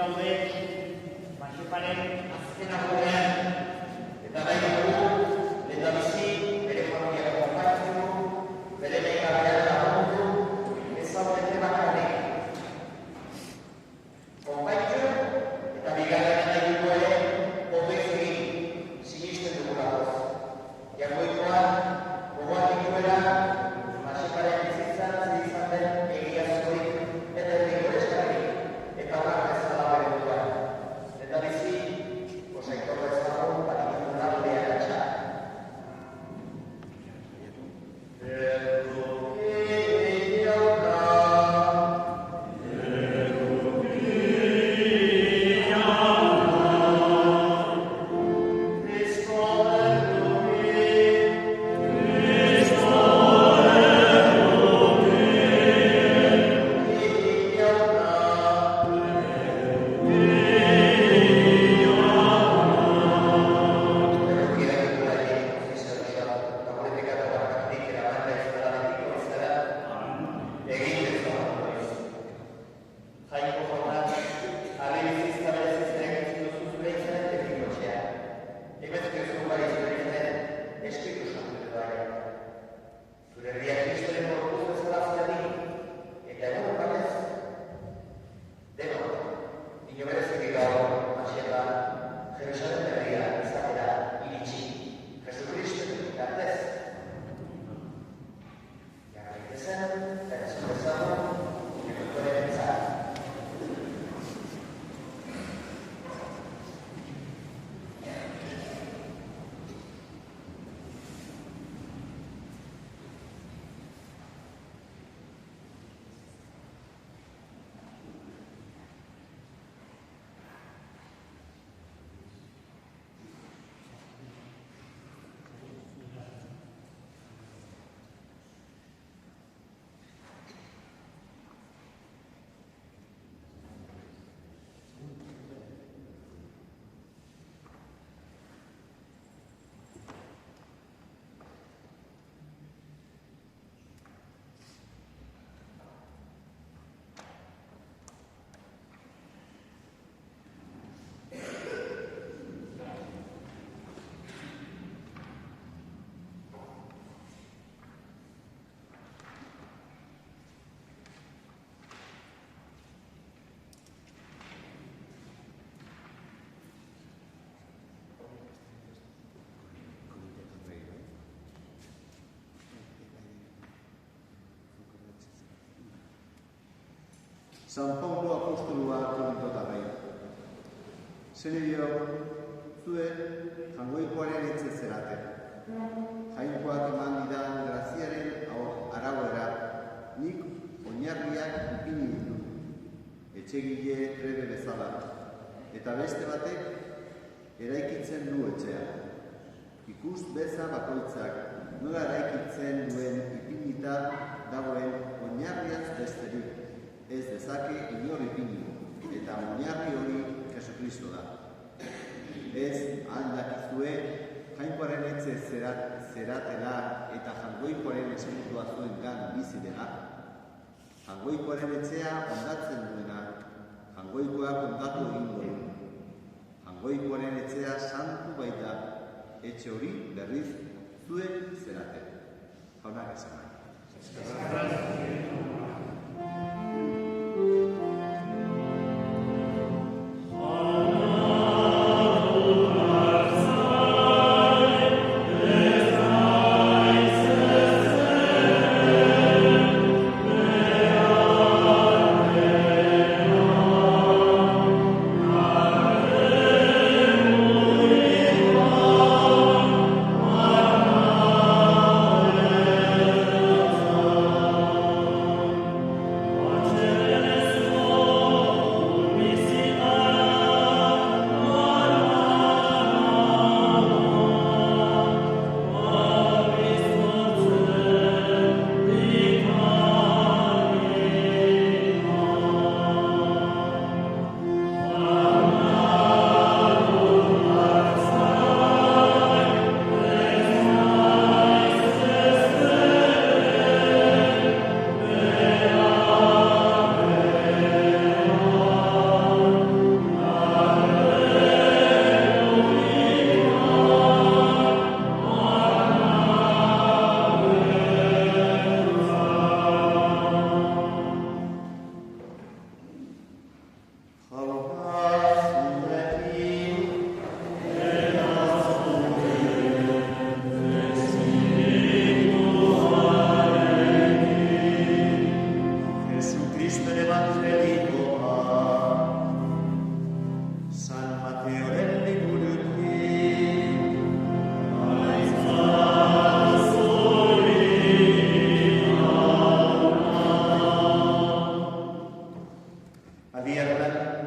gaude Maxiparen azken agorean, eta nahi dugu, lehendabizi, bere familiak konpartitu, bere mehigabean lagundu, ez zaudete bakarrik. Konpaitu, eta bigarren nahi dugu ere, hobez egin, sinisten dugulagoz. Jagoikoan, gogoan dituela, Maxiparen bizitzan izan den egiazkoik, eta erdiko eskarik, eta horrak bezala bere duan. Eta bizi, posaitorra ezagun, baritzen dut atxa. San Paulo apostolua korinto eta gai. Zenerio, zue jangoikoaren etxe zerate. Jainkoak eman didan graziaren arauera, nik oinarriak ipini ditu. Etxegile trebe bezala. Eta beste batek eraikitzen du etxea. Ikus beza bakoitzak nola eraikitzen duen ipinita dagoen oinarriaz besterik. Ez dezake inor ipini, eta oinarri hori Jesukristo da. Ez aldakizue jainkoaren etxe zeratela eta jangoikoaren espiritua zuen gan bizi dela. Jangoikoaren etxea ondatzen duena, jangoikoak ondatu egingo du. Jangoikoaren etxea santu baita, etxe hori berriz zuen zerate. Jaunak esan.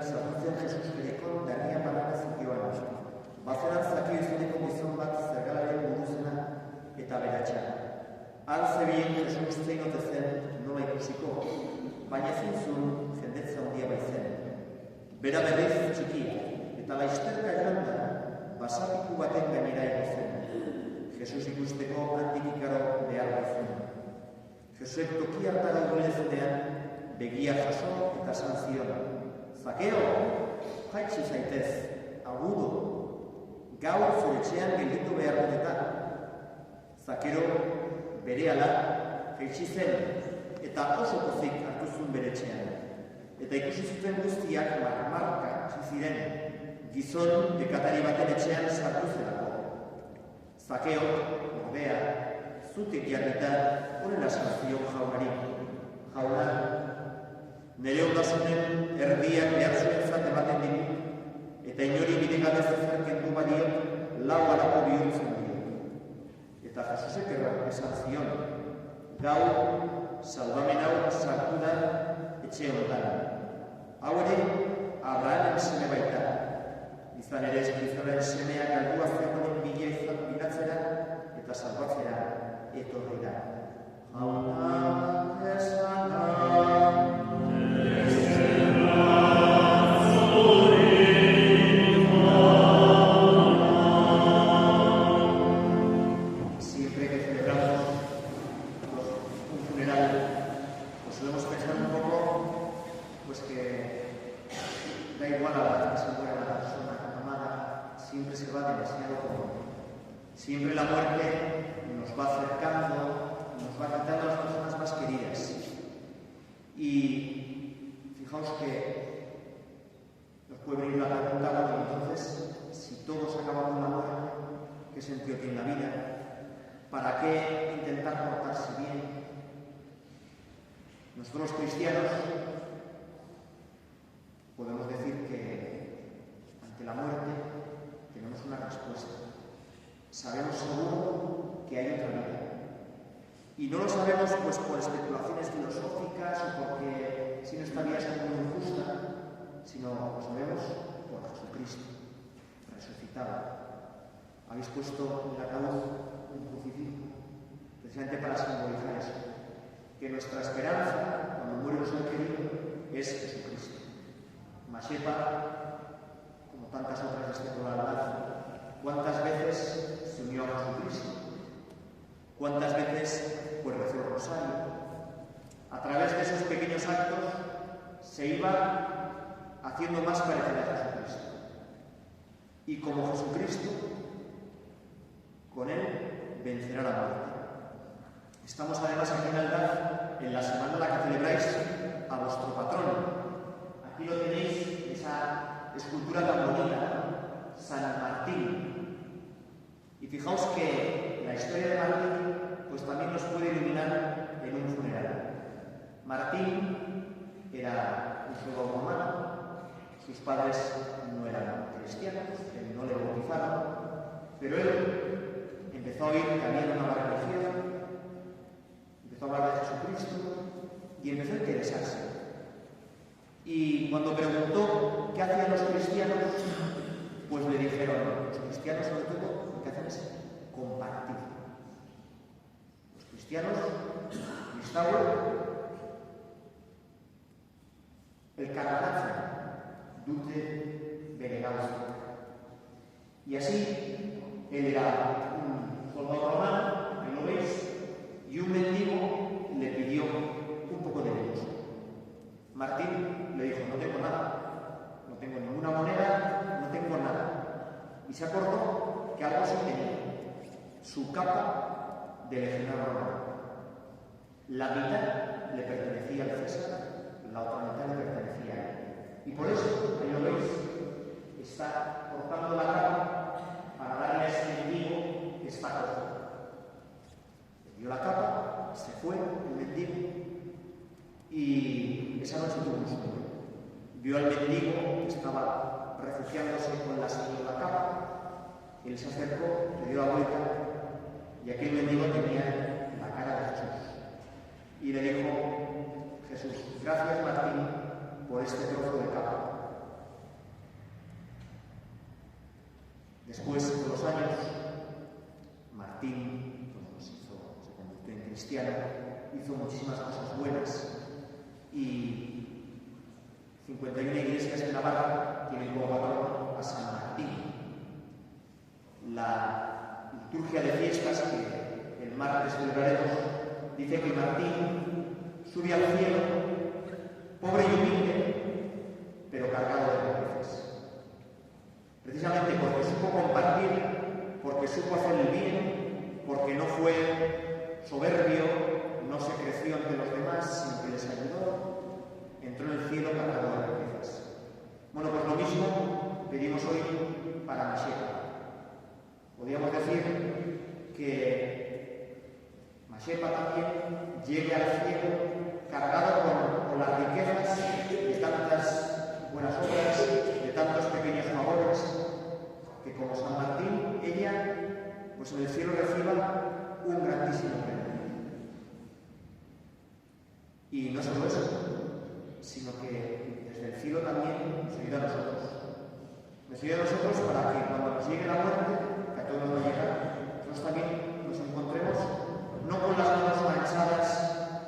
sartuzen Jesus Jerikon darria parraka zikioan. Bazeran Zakeo izeneko gizon bat zergalaren buruzena eta beratxa. Han zebien Jesus zein ote zen nola ikusiko, baina ezin zuen jendetza handia baitzen. Bera berriz txikia, eta laizterka joan da, basapiku baten gainera igo zen. Jesus ikusteko handik ikaro behar baitzen. Jesuek toki hartara hurbilezenean, begia jaso eta esan zion. Zakeo, jaitsi zaitez, agudo, gaur zure etxean gelditu behar dut eta. Zakeo berehala jaitsi zen eta oso pozik hartu zuen bere etxean. Eta ikusi zuten guztiak marka hasi ziren gizon bekatari baten etxean sartu zelako. Zakeo, ordea, zutik jarrita honela esan zion jaunari. Jauna, nire ondasunen erdiak behar zuentzat ematen ditu, eta inori bidegabez ezerkendu badiot lau harako bihurtzen dio. Eta Jesusek esan zion, gaur salbamen hau sartu da etxe honetan. Hau ere, Abrahamen seme baita. Izan ere, Izraelen semea galdua zegoen bila bilatzera eta salbatzera etorri da. Jaunak esan da. Siempre la muerte nos va acercando, nos va quitando a las personas más queridas. Y fijaos que nos puede venir la pregunta, bueno, entonces, si todos acabamos la muerte, ¿qué sentido tiene la vida? ¿Para qué intentar portarse bien? Nosotros los cristianos podemos decir que ante la muerte tenemos una respuesta. Sabemos seguro que hay otra vida. Y no lo sabemos pues por especulaciones filosóficas o porque si nuestra vida es muy injusta, sino lo sabemos por Jesucristo, resucitado. Habéis puesto en el ataúd un crucifijo, precisamente para simbolizar eso, que nuestra esperanza, cuando muere un ser querido, es Jesucristo. Mashepa, como tantas otras de este pluralidad, ¿cuántas veces se unió a Jesucristo? ¿Cuántas veces pues rezó el rosario? A través de esos pequeños actos se iba haciendo más parecida a Jesucristo. Y como Jesucristo, con él vencerá la muerte. Estamos además aquí en Aldaz, en la semana en la que celebráis a vuestro patrón. Aquí lo tenéis, esa escultura tan bonita, San Martín. Y fijaos que la historia de Martín pues también nos puede iluminar en un funeral. Martín era un ciudadano romano, sus padres no eran cristianos, no le bautizaron, pero él empezó a oír que había una nueva religión, empezó a hablar de Jesucristo y empezó a interesarse. Y cuando preguntó qué hacían los cristianos, pues le dijeron, los cristianos sobre todo lo que hacen es compartir. Los cristianos, el carnaza, dute venegados. Y así, él era un soldado romano, ahí lo veis, y un mendigo le pidió un poco de limosna. Martín le dijo, no tengo nada, no tengo ninguna moneda, no tengo nada. Y se acordó que algo sí tenía, su capa de legionario romano. La mitad le pertenecía al César, la otra mitad le pertenecía a él. Y por eso, ahí lo veis, está cortando la capa para darle a ese mendigo que está cojo. Le dio la capa, se fue el mendigo y esa noche tuvo un sueño. Vio al mendigo que estaba refugiándose con la señal de la capa. Él se acercó, le dio la vuelta y aquel mendigo tenía la cara de Jesús. Y le dijo, Jesús, gracias Martín por este trozo de capa. cristiano, hizo muchísimas cosas buenas y 51 iglesias en Navarra tienen como patrono a San Martín. La liturgia de fiestas que el martes celebraremos dice que Martín sube al cielo, pobre y humilde, pero cargado de riquezas. Precisamente porque supo compartir, porque supo hacer el bien, porque no fue soberbio, no se creció ante los demás, sino que les ayudó, entró en el cielo cargado de riquezas. Bueno, pues lo mismo pedimos hoy para Mashepa. Podríamos decir que Mashepa también llegue al cielo cargado con las riquezas de tantas buenas obras, de tantos pequeños favores, que como San Martín, ella, pues en el cielo reciba un grandísimo premio. Y no solo eso, sino que desde el cielo también nos ayuda a nosotros. Nos ayuda a nosotros para que cuando nos llegue la muerte, que a todos nos va a llegar, nosotros también nos encontremos no con las manos manchadas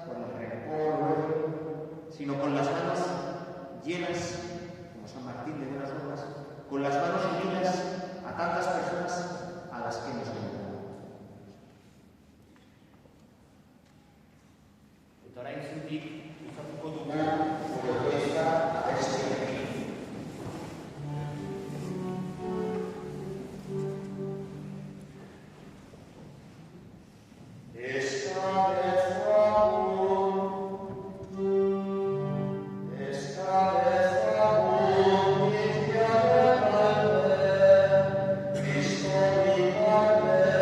por el rencor, sino con las manos llenas, como San Martín de buenas obras, con las manos unidas a tantas personas a las que nos ayudan. Eta orain zutik, izatuko dugu propuesta a este Amen.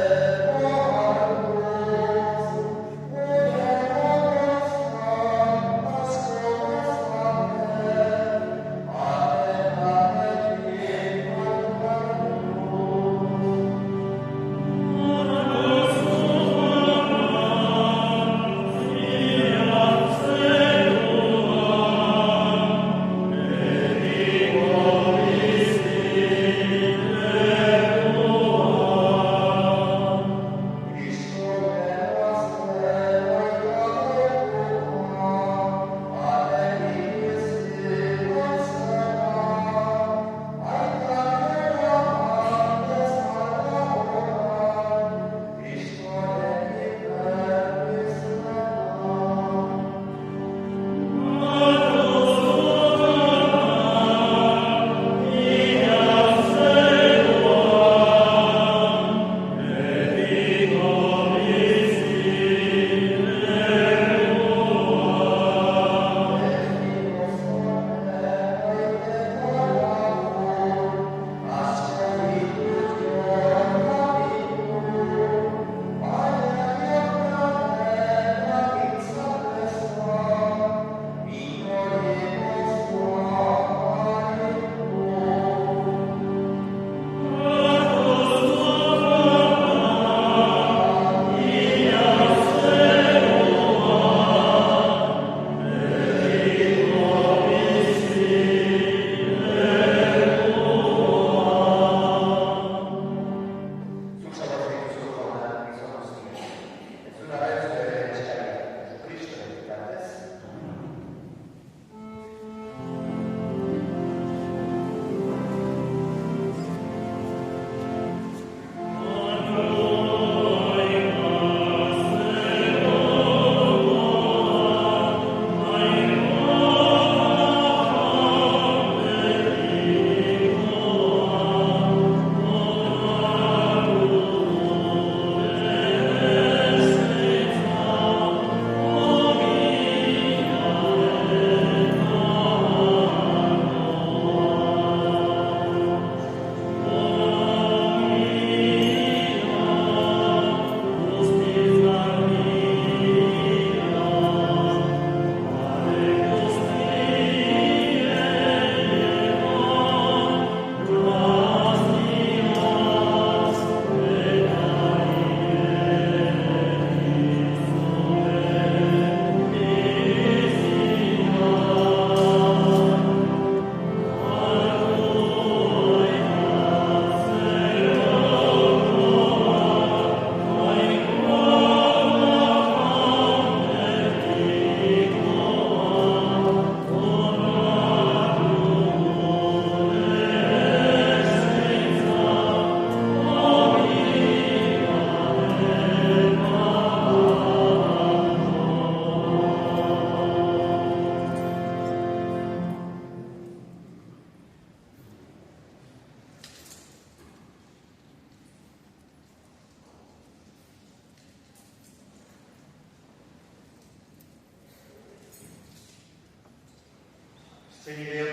Amen.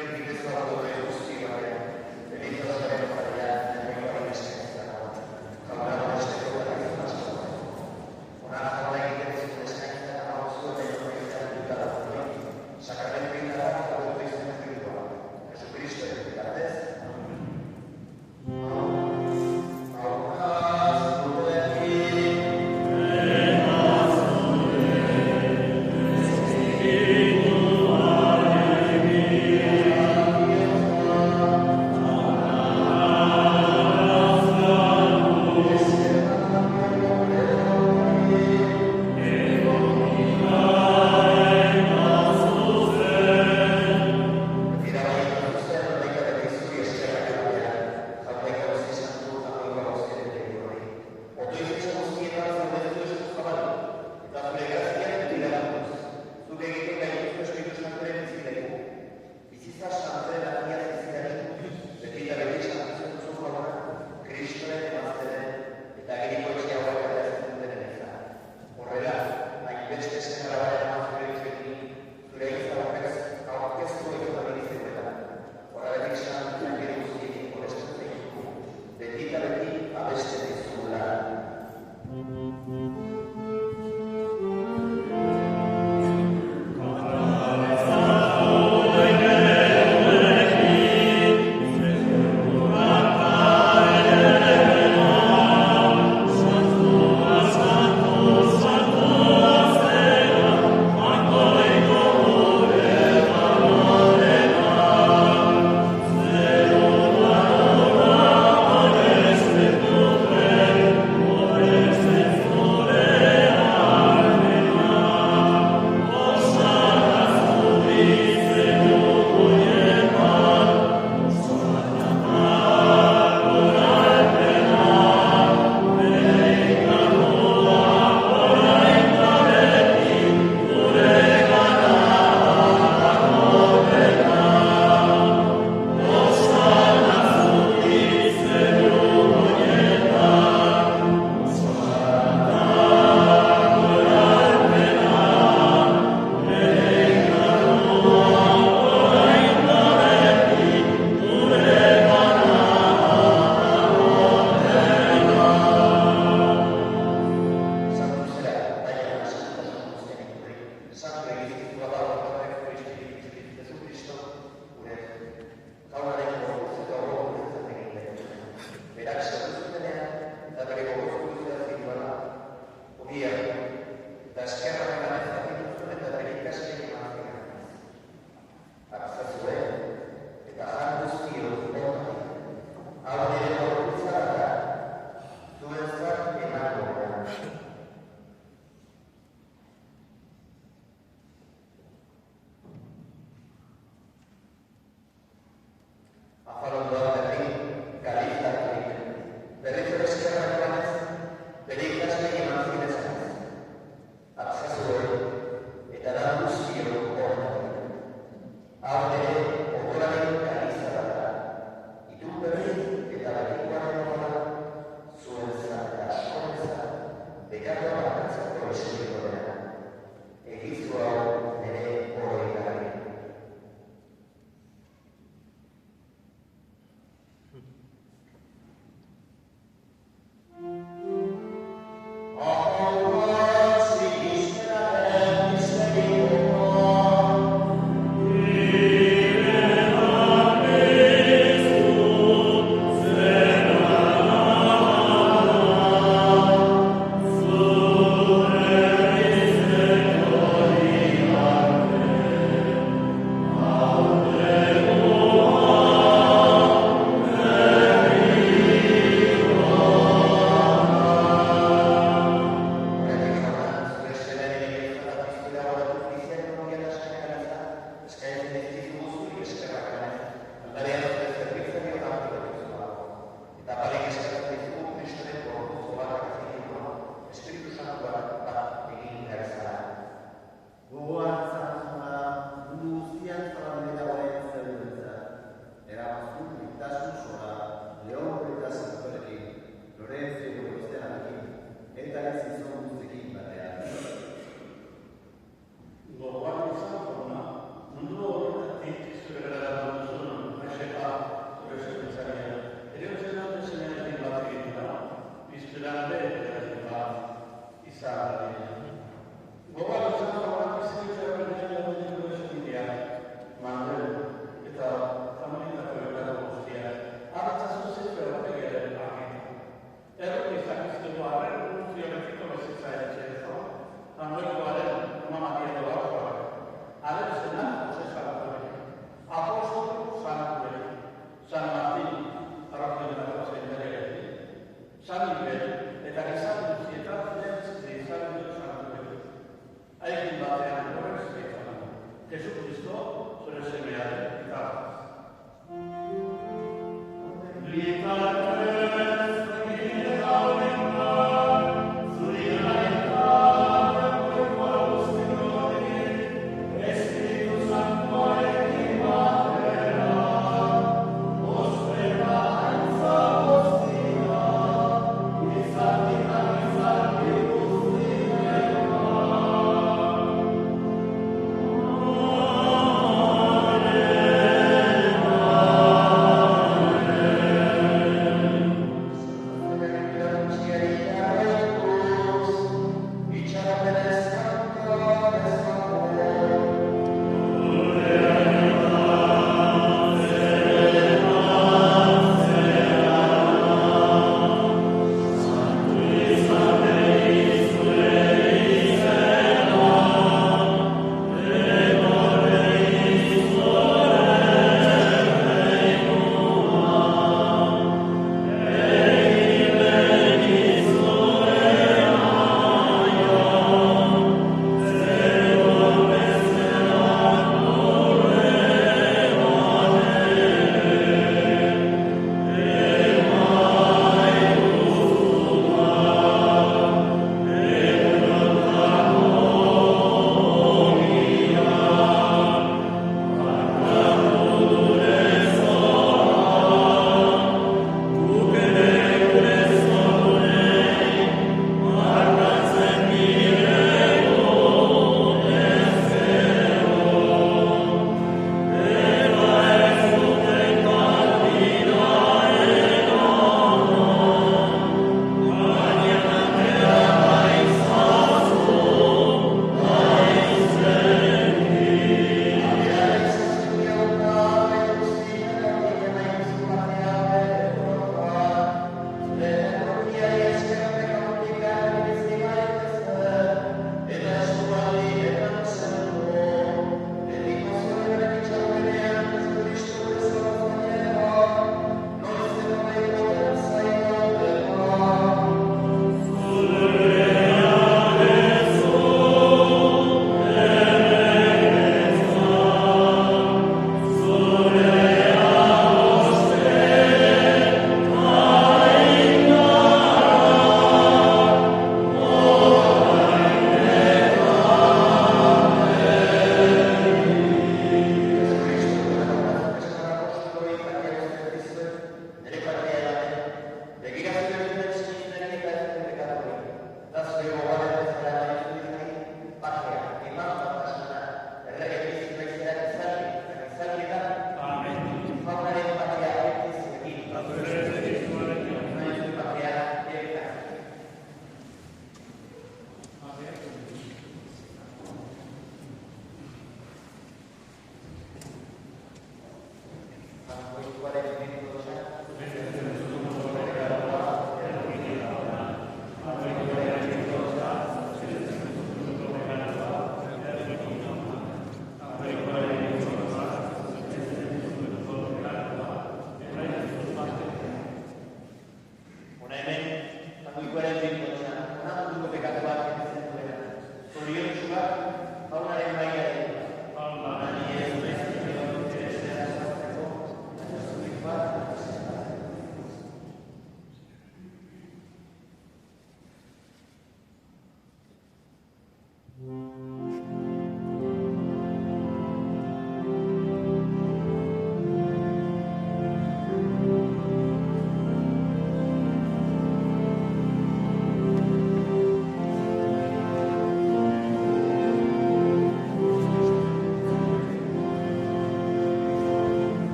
Lieta